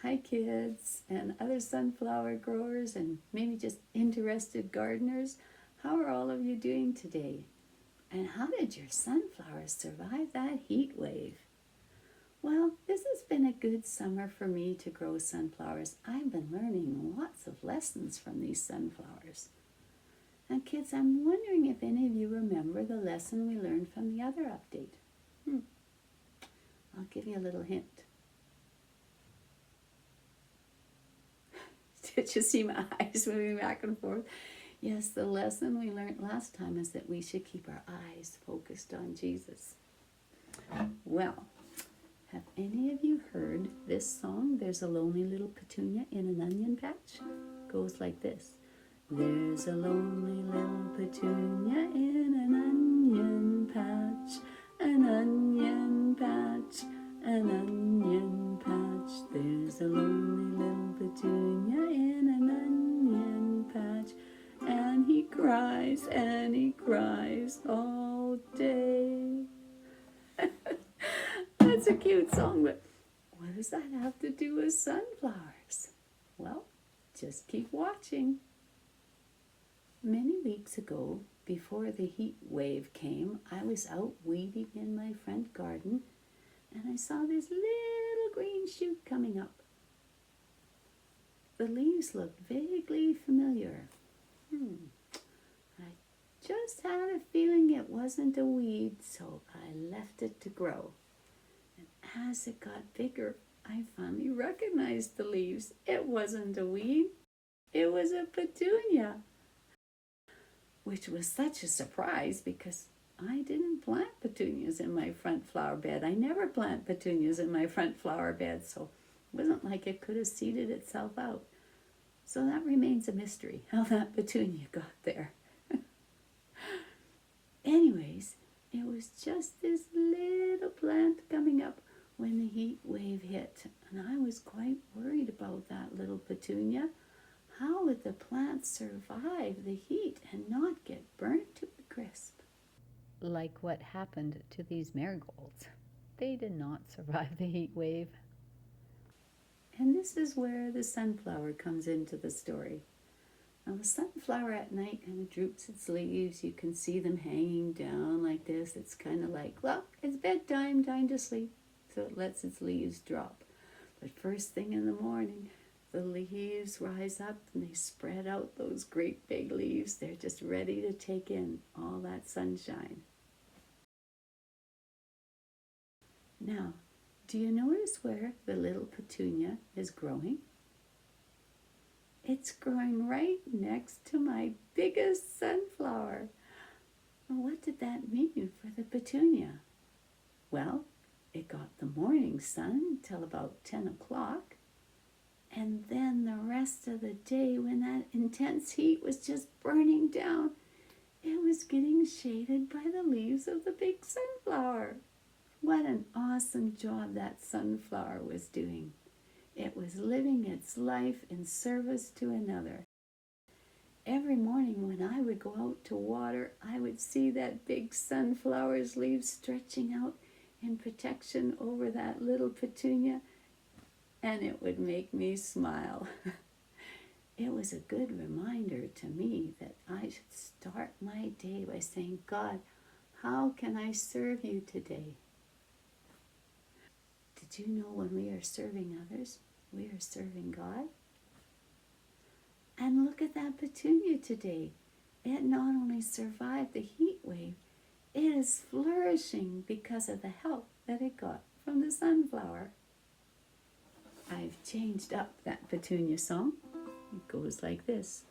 Hi kids and other sunflower growers and maybe just interested gardeners. How are all of you doing today? And how did your sunflowers survive that heat wave? Well, this has been a good summer for me to grow sunflowers. I've been learning lots of lessons from these sunflowers. And kids, I'm wondering if any of you remember the lesson we learned from the other update. I'll give you a little hint. Did you see my eyes moving back and forth? Yes, the lesson we learned last time is that we should keep our eyes focused on Jesus. Well, have any of you heard this song, There's a Lonely Little Petunia in an Onion Patch? Goes like this. There's a lonely little petunia in an onion patch, an onion patch, an onion patch. There's a lonely little petunia in an onion patch, and he cries all day. That's a cute song, but what does that have to do with sunflowers? Well, just keep watching. Many weeks ago, before the heat wave came, I was out weeding in my front garden and I saw this little green shoot coming up. The leaves looked vaguely familiar. I just had a feeling it wasn't a weed, so I left it to grow. And as it got bigger, I finally recognized the leaves. It wasn't a weed, it was a petunia. Which was such a surprise because I didn't plant petunias in my front flower bed. I never plant petunias in my front flower bed, so it wasn't like it could have seeded itself out. So that remains a mystery, how that petunia got there. Anyways, it was just this little plant coming up when the heat wave hit, and I was quite worried about that little petunia. How would the plant survive the heat and not get burnt to a crisp? Like what happened to these marigolds. They did not survive the heat wave. And this is where the sunflower comes into the story. Now the sunflower at night kind of droops its leaves. You can see them hanging down like this. It's kind of like, well, it's bedtime, time to sleep. So it lets its leaves drop. But first thing in the morning, the leaves rise up and they spread out those great big leaves. They're just ready to take in all that sunshine. Now, do you notice where the little petunia is growing? It's growing right next to my biggest sunflower. Well, what did that mean for the petunia? Well, it got the morning sun till about 10 o'clock. And then the rest of the day, when that intense heat was just burning down, it was getting shaded by the leaves of the big sunflower. What an awesome job that sunflower was doing. It was living its life in service to another. Every morning when I would go out to water, I would see that big sunflower's leaves stretching out in protection over that little petunia, and it would make me smile. It was a good reminder to me that I should start my day by saying, God, how can I serve you today? Did you know when we are serving others, we are serving God? And look at that petunia today. It not only survived the heat wave, it is flourishing because of the help that it got from the sunflower. I've changed up that petunia song. It goes like this.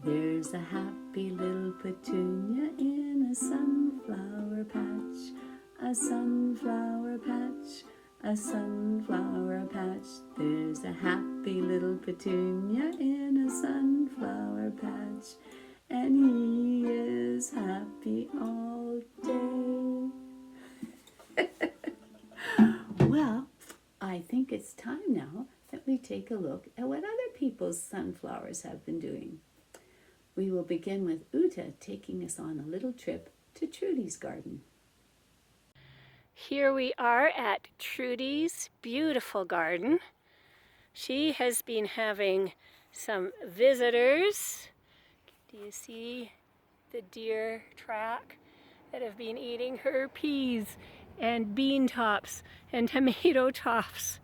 There's a happy little petunia in a sunflower patch, a sunflower patch, a sunflower patch. There's a happy little petunia in a sunflower patch, and he is happy all day. Well, I think it's time now that we take a look at what other people's sunflowers have been doing. We will begin with Uta taking us on a little trip to Trudys Garden. Here we are at Trudys' beautiful garden. She has been having some visitors. Do you see the deer track that have been eating her peas and bean tops and tomato tops?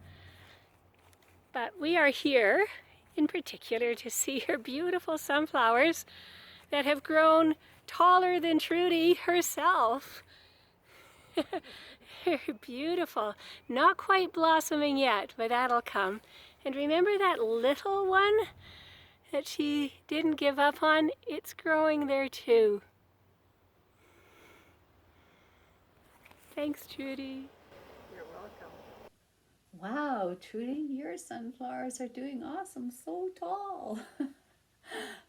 But we are here in particular to see her beautiful sunflowers that have grown taller than Trudy herself. They're beautiful. Not quite blossoming yet, but that'll come. And remember that little one that she didn't give up on? It's growing there too. Thanks, Trudy. You're welcome. Wow, Trudy, your sunflowers are doing awesome, so tall.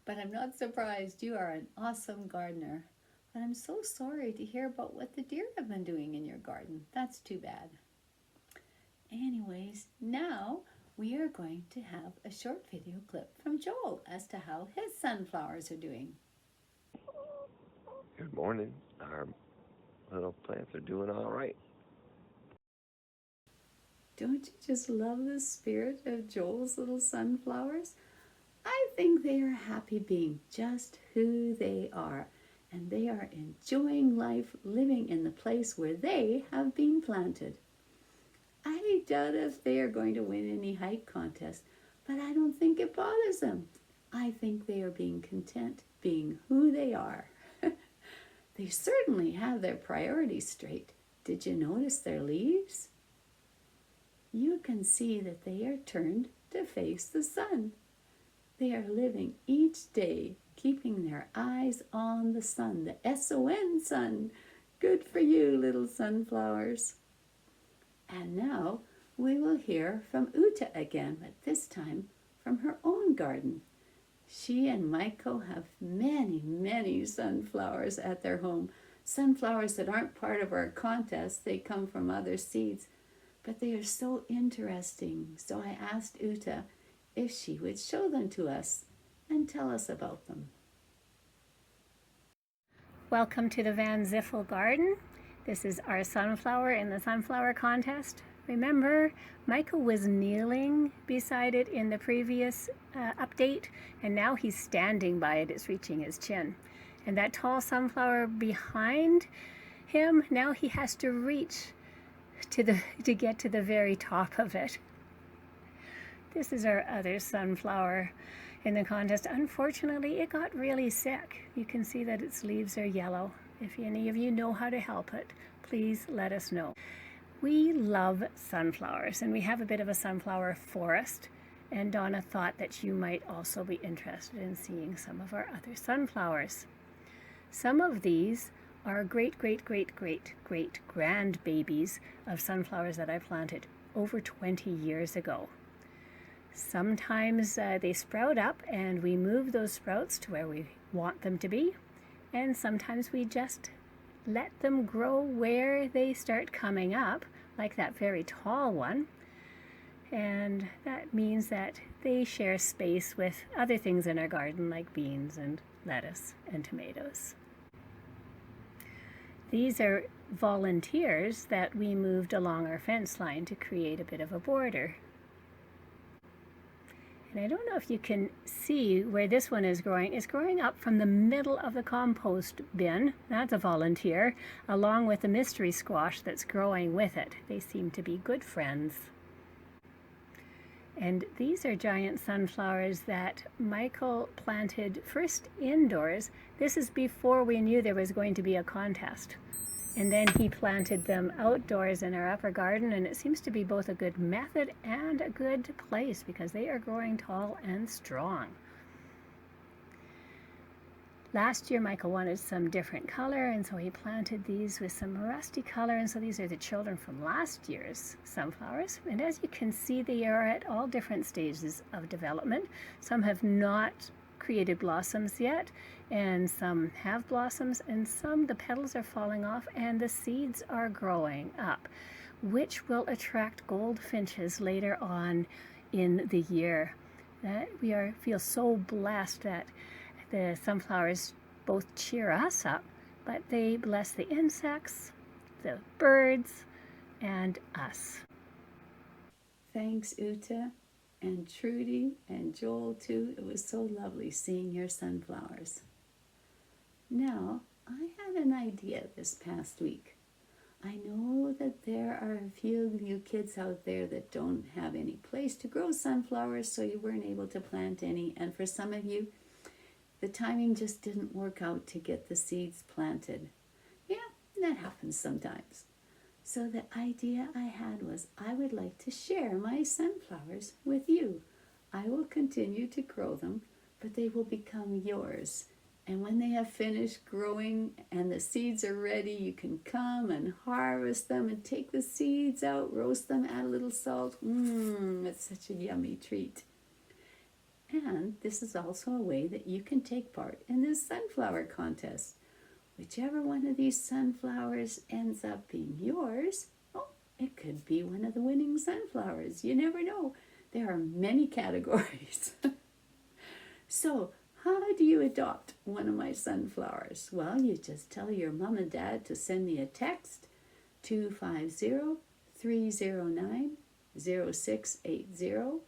But I'm not surprised. You are an awesome gardener. But I'm so sorry to hear about what the deer have been doing in your garden. That's too bad. Anyways, now we are going to have a short video clip from Joel as to how his sunflowers are doing. Good morning. Our little plants are doing all right. Don't you just love the spirit of Joel's little sunflowers? I think they are happy being just who they are, and they are enjoying life living in the place where they have been planted. I doubt if they are going to win any height contest, but I don't think it bothers them. I think they are being content being who they are. They certainly have their priorities straight. Did you notice their leaves? You can see that they are turned to face the sun. They are living each day, keeping their eyes on the sun, the S-O-N sun. Good for you, little sunflowers. And now we will hear from Uta again, but this time from her own garden. She and Michael have many, many sunflowers at their home. Sunflowers that aren't part of our contest, they come from other seeds. But they are so interesting, so I asked Uta if she would show them to us and tell us about them. Welcome to the Vanzifel Garden. This is our sunflower in the sunflower contest. Remember, Michael was kneeling beside it in the previous update, and now he's standing by it. It's reaching his chin. And that tall sunflower behind him, now he has to reach to get to the very top of it. This is our other sunflower in the contest. Unfortunately, it got really sick. You can see that its leaves are yellow. If any of you know how to help it, please let us know. We love sunflowers, and we have a bit of a sunflower forest, and Donna thought that you might also be interested in seeing some of our other sunflowers. Some of these are great grandbabies of sunflowers that I planted over 20 years ago. Sometimes they sprout up and we move those sprouts to where we want them to be, and sometimes we just let them grow where they start coming up, like that very tall one. And that means that they share space with other things in our garden, like beans and lettuce and tomatoes. These are volunteers that we moved along our fence line to create a bit of a border. And I don't know if you can see where this one is growing. It's growing up from the middle of the compost bin. That's a volunteer, along with the mystery squash that's growing with it. They seem to be good friends. And these are giant sunflowers that Michael planted first indoors. This is before we knew there was going to be a contest. And then he planted them outdoors in our upper garden, and it seems to be both a good method and a good place because they are growing tall and strong. Last year Michael wanted some different color, and so he planted these with some rusty color, and so these are the children from last year's sunflowers. And as you can see, they are at all different stages of development. Some have not created blossoms yet, and some have blossoms, and some the petals are falling off and the seeds are growing up, which will attract goldfinches later on in the year. We feel so blessed that the sunflowers both cheer us up, but they bless the insects, the birds, and us. Thanks, Uta. and Trudy and Joel too. It was so lovely seeing your sunflowers. Now, I had an idea this past week. I know that there are a few of you kids out there that don't have any place to grow sunflowers, so you weren't able to plant any. And for some of you, the timing just didn't work out to get the seeds planted. Yeah, that happens sometimes. So the idea I had was I would like to share my sunflowers with you. I will continue to grow them, but they will become yours. And when they have finished growing and the seeds are ready, you can come and harvest them and take the seeds out, roast them, add a little salt. It's such a yummy treat. And this is also a way that you can take part in this sunflower contest. Whichever one of these sunflowers ends up being yours, it could be one of the winning sunflowers. You never know. There are many categories. So, how do you adopt one of my sunflowers? Well, you just tell your mom and dad to send me a text, 250-309-0680,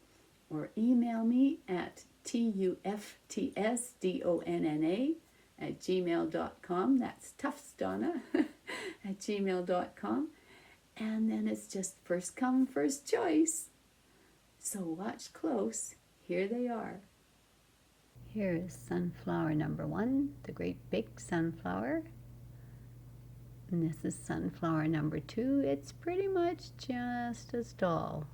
or email me at tuftsdonna@gmail.com. That's tuftsdonna at gmail.com. And then it's just first come, first choice. So watch close. Here they are. Here is sunflower number 1, the great big sunflower. And this is sunflower number 2. It's pretty much just as tall.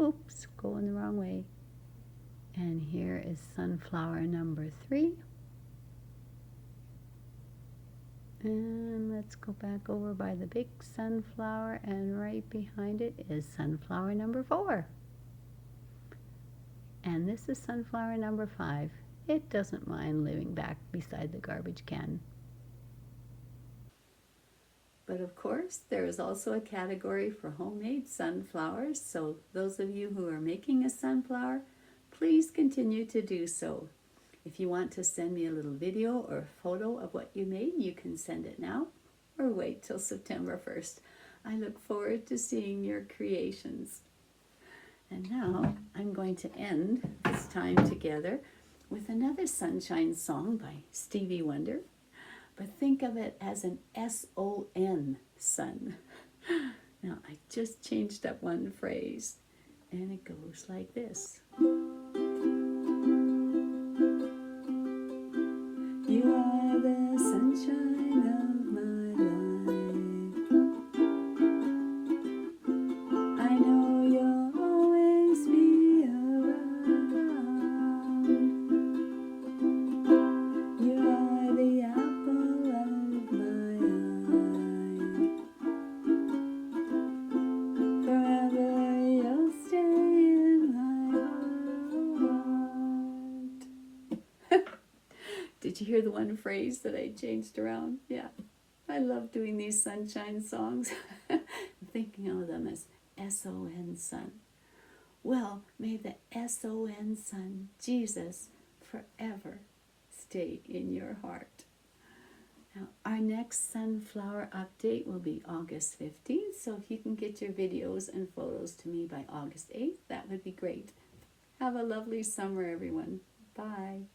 Oops, going the wrong way. And here is sunflower number 3. And let's go back over by the big sunflower, and right behind it is sunflower number 4. And this is sunflower number 5. It doesn't mind living back beside the garbage can. But of course, there is also a category for homemade sunflowers, so those of you who are making a sunflower, please continue to do so. If you want to send me a little video or photo of what you made, you can send it now or wait till September 1st. I look forward to seeing your creations. And now I'm going to end this time together with another sunshine song by Stevie Wonder. But think of it as an S-O-N, sun. Now, I just changed up one phrase, and it goes like this. You are the sunshine of my life. I know you'll always be around. You are the apple of my eye. Forever you'll stay in my heart. Did you hear the one phrase that I changed around? Yeah, I love doing these sunshine songs. I'm thinking of them as S-O-N, sun. Well, may the S-O-N sun, Jesus, forever stay in your heart. Now, our next sunflower update will be August 15th, so if you can get your videos and photos to me by August 8th, that would be great. Have a lovely summer, everyone. Bye.